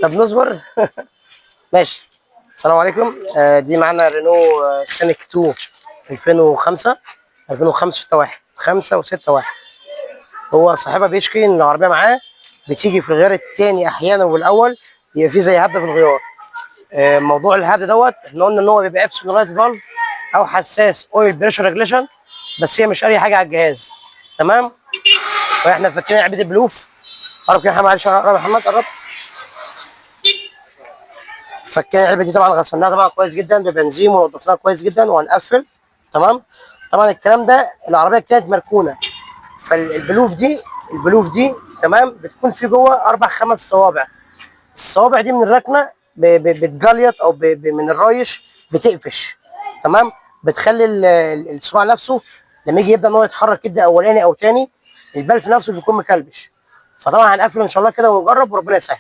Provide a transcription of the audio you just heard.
طب نصبر. ماشي. السلام عليكم. دي معانا رينو سينيك 2 2005 6 5 و6 1. هو صاحبها بيشكي ان العربيه معاه بتيجي في الغيار الثاني احيانا والاول يبقى في زي هبده في الغيار. موضوع الهبده دوت احنا قلنا ان هو بيبقى ابسون لايت فالف او حساس اويل بريشر ريجليشن، بس هي مش اي حاجه على الجهاز. تمام. فاحنا فكينا علبه البلوف. قرب كده يا محمد، معلش قرب يا محمد قرب. فكينا العلبه دي طبعا، غسلناها طبعا كويس جدا ببنزين ونضفناها كويس جدا وهنقفل. تمام. طبعا الكلام ده العربيه كانت مركونه، البلوف دي تمام بتكون في جوه 4 5 صوابع. الصوابع دي من الركنه بتجليط او من الرايش بتقفش. تمام. بتخلي الصباع نفسه لما يجي يبدا ان هو يتحرك كده اولاني او تاني، البلف نفسه بيكون مكلبش. فطبعا هنقفل ان شاء الله كده ونجرب وربنا يسهل.